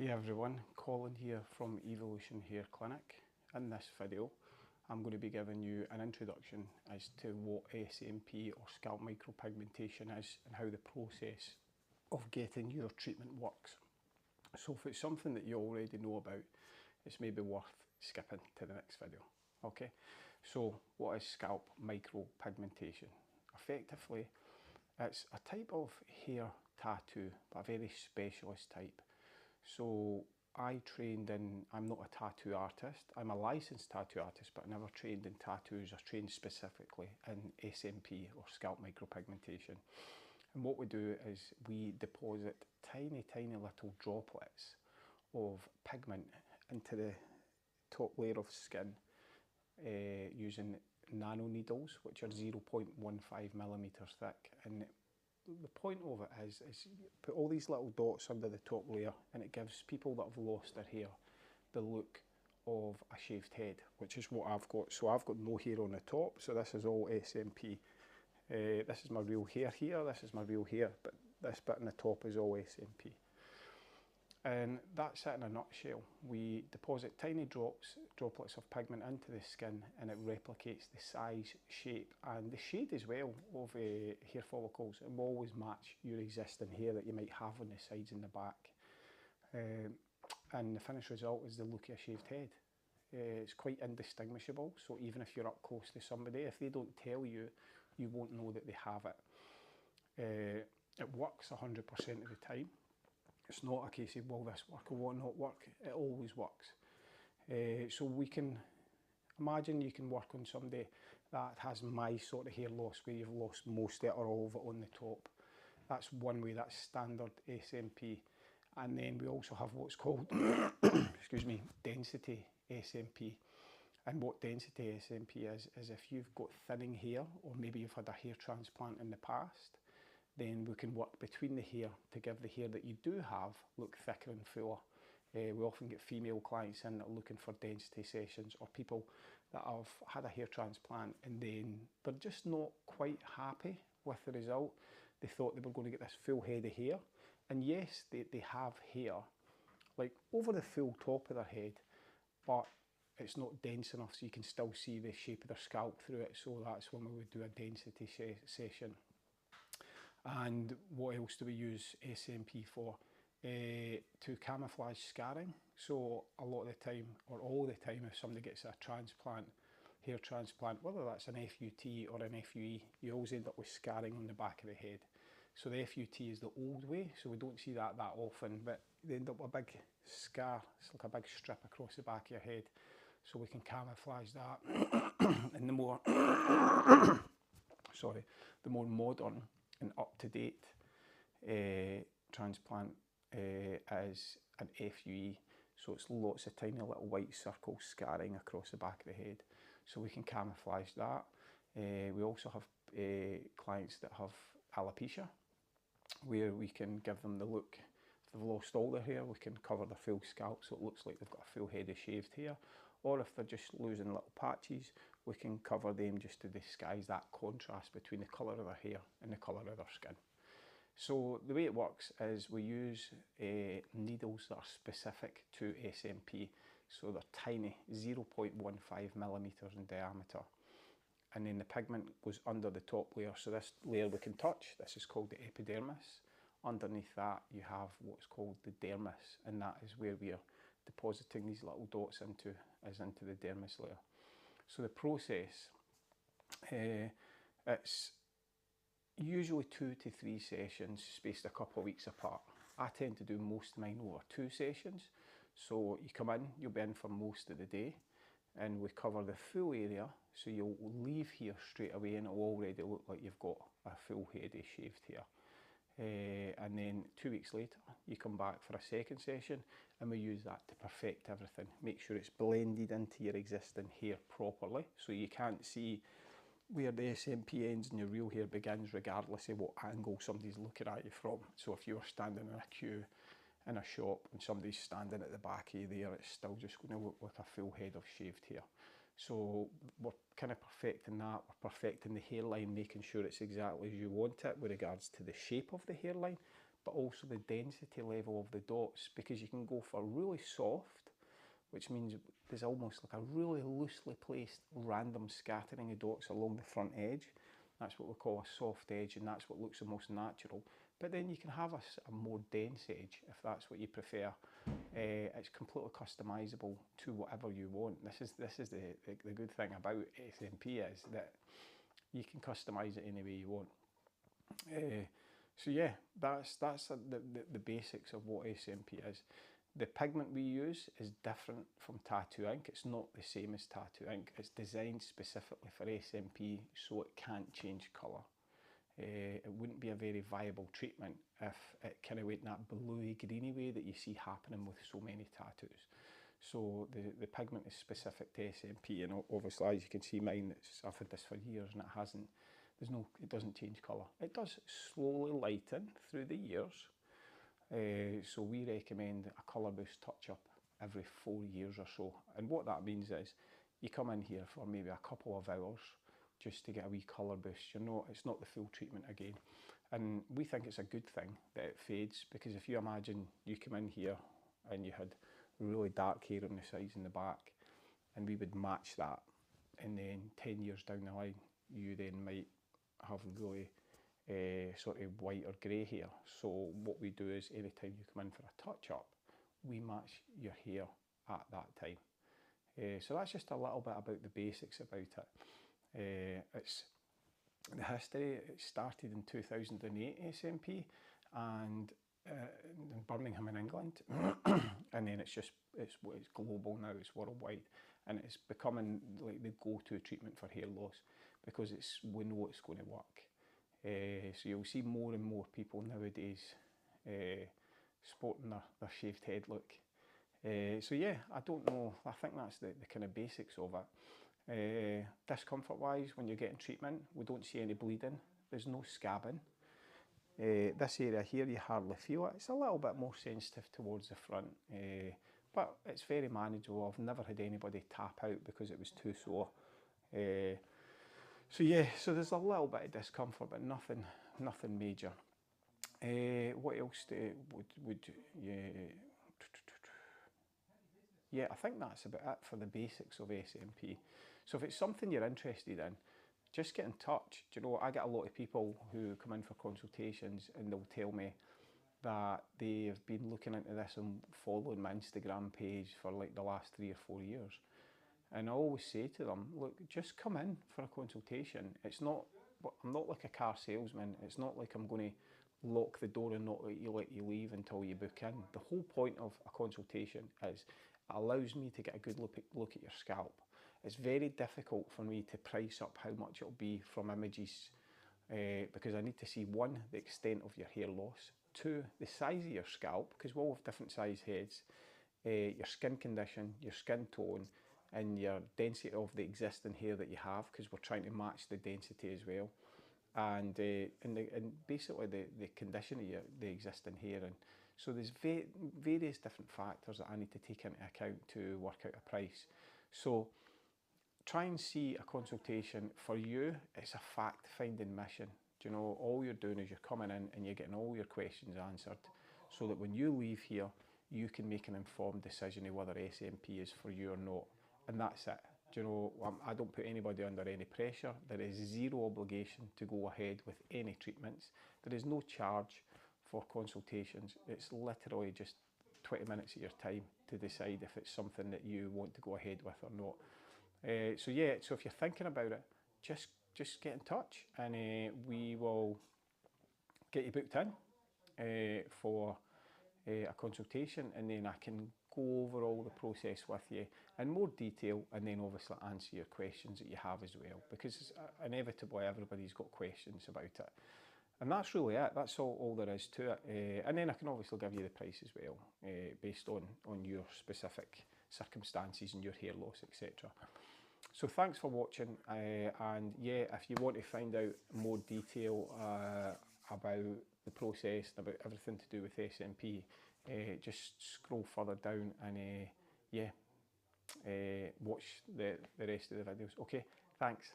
Hey everyone, Colin here from Evolution Hair Clinic. In this video I'm going to be giving you an introduction as to what SMP or scalp micropigmentation is and how the process of getting your treatment works. So if it's something that you already know about, it's maybe worth skipping to the next video. Okay, so what is scalp micropigmentation? Effectively, it's a type of hair tattoo, but a very specialist type. So I'm not a tattoo artist, I'm a licensed tattoo artist, but I never trained in tattoos. I trained specifically in SMP or scalp micropigmentation. And what we do is we deposit tiny little droplets of pigment into the top layer of skin using nano needles, which are 0.15 millimeters thick. And the point of it is you put all these little dots under the top layer, and it gives people that have lost their hair the look of a shaved head, which is what I've got. So I've got no hair on the top, so this is all SMP. This is my real hair here, this is my real hair, but this bit in the top is all SMP. And that's it in a nutshell. We deposit tiny droplets of pigment into the skin, and it replicates the size, shape and the shade as well of hair follicles, and will always match your existing hair that you might have on the sides and the back. And the finished result is the look of a shaved head. It's quite indistinguishable, so even if you're up close to somebody, if they don't tell you, you won't know that they have it. It works 100% of the time. It's not a case of will this work or will not work, it always works. So we can imagine you can work on somebody that has my sort of hair loss, where you've lost most of it or all of it on the top. That's one way, that's standard SMP. And then we also have what's called excuse me, density SMP. And what density SMP is if you've got thinning hair, or maybe you've had a hair transplant in the past, then we can work between the hair to give the hair that you do have look thicker and fuller. We often get female clients in that are looking for density sessions, or people that have had a hair transplant and then they're just not quite happy with the result. They thought they were going to get this full head of hair, and yes, they have hair like over the full top of their head, but it's not dense enough so you can still see the shape of their scalp through it. So that's when we would do a density session. And what else do we use SMP for? To camouflage scarring. So a lot of the time, or all the time, if somebody gets a transplant, hair transplant, whether that's an FUT or an FUE, you always end up with scarring on the back of the head. So the FUT is the old way, so we don't see that often, but they end up with a big scar. It's like a big strip across the back of your head. So we can camouflage that. And the more sorry, the more modern and up-to-date transplant is an FUE, so it's lots of tiny little white circles scarring across the back of the head, so we can camouflage that. We also have clients that have alopecia, where we can give them the look. If they've lost all their hair, we can cover their full scalp so it looks like they've got a full head of shaved hair. Or if they're just losing little patches, we can cover them just to disguise that contrast between the colour of their hair and the colour of their skin. So the way it works is we use needles that are specific to SMP. So they're tiny, 0.15 millimeters in diameter. And then the pigment goes under the top layer. So this layer we can touch, this is called the epidermis. Underneath that you have what's called the dermis, and that is where we are depositing these little dots into the dermis layer. So the process, it's usually 2 to 3 sessions spaced a couple of weeks apart. I tend to do most of mine over 2 sessions. So you come in, you'll be in for most of the day, and we cover the full area, so you'll leave here straight away and it'll already look like you've got a full head of shaved hair. And then 2 weeks later you come back for a second session, and we use that to perfect everything, make sure it's blended into your existing hair properly, so you can't see where the SMP ends and your real hair begins, regardless of what angle somebody's looking at you from. So if you were standing in a queue in a shop and somebody's standing at the back of you there, it's still just going to look like a full head of shaved hair. So we're kind of perfecting that, we're perfecting the hairline, making sure it's exactly as you want it with regards to the shape of the hairline, but also the density level of the dots, because you can go for really soft, which means there's almost like a really loosely placed random scattering of dots along the front edge. That's what we call a soft edge, and that's what looks the most natural. But then you can have a more dense edge if that's what you prefer. It's completely customizable to whatever you want. This is the good thing about SMP, is that you can customize it any way you want. So yeah, that's the basics of what SMP is. The pigment we use is different from tattoo ink. It's not the same as tattoo ink. It's designed specifically for SMP, so it can't change colour. It wouldn't be a very viable treatment if it kind of went that bluey greeny way that you see happening with so many tattoos. So the pigment is specific to SMP, and obviously, as you can see, mine, I've had this for years and it doesn't change colour. It does slowly lighten through the years. So we recommend a colour boost touch-up every 4 years or so. And what that means is you come in here for maybe a couple of hours just to get a wee colour boost. It's not the full treatment again. And we think it's a good thing that it fades, because if you imagine you come in here and you had really dark hair on the sides and the back, and we would match that, and then 10 years down the line, you then might have really sort of white or grey hair. So what we do is, anytime you come in for a touch-up, we match your hair at that time. So that's just a little bit about the basics about it. It's the history. It started in 2008 SMP, and in Birmingham in England, and then it's global now. It's worldwide, and it's becoming like the go-to treatment for hair loss, because we know it's going to work. So you'll see more and more people nowadays sporting their shaved head look. So yeah, I don't know, I think that's the kind of basics of it. Discomfort wise, when you're getting treatment, we don't see any bleeding, there's no scabbing. This area here, you hardly feel it. It's a little bit more sensitive towards the front, but it's very manageable. I've never had anybody tap out because it was too sore. So yeah, so there's a little bit of discomfort, but nothing major. What else yeah, I think that's about it for the basics of SMP. So if it's something you're interested in, just get in touch. Do you know, I get a lot of people who come in for consultations and they'll tell me that they've been looking into this and following my Instagram page for like the last 3 or 4 years. And I always say to them, look, just come in for a consultation. I'm not like a car salesman. It's not like I'm going to lock the door and not let you leave until you book in. The whole point of a consultation is it allows me to get a good look at your scalp. It's very difficult for me to price up how much it'll be from images, because I need to see, 1, the extent of your hair loss, 2, the size of your scalp, because we all have different size heads, your skin condition, your skin tone, and your density of the existing hair that you have, because we're trying to match the density as well, and basically the condition of the existing hair. And so there's various different factors that I need to take into account to work out a price. So try and see a consultation. For you, it's a fact-finding mission. Do you know, all you're doing is you're coming in and you're getting all your questions answered, so that when you leave here, you can make an informed decision of whether SMP is for you or not. And that's it. Do you know, I don't put anybody under any pressure. There is zero obligation to go ahead with any treatments. There is no charge for consultations. It's literally just 20 minutes of your time to decide if it's something that you want to go ahead with or not. So yeah, so if you're thinking about it, just get in touch, and we will get you booked in for a consultation, and then I can go over all the process with you in more detail, and then obviously answer your questions that you have as well, because inevitably everybody's got questions about it. And that's really it. That's all there is to it. And then I can obviously give you the price as well, based on your specific circumstances and your hair loss, etc. So thanks for watching, and yeah, if you want to find out more detail about the process and about everything to do with SMP, just scroll further down and yeah, watch the rest of the videos. Okay, thanks.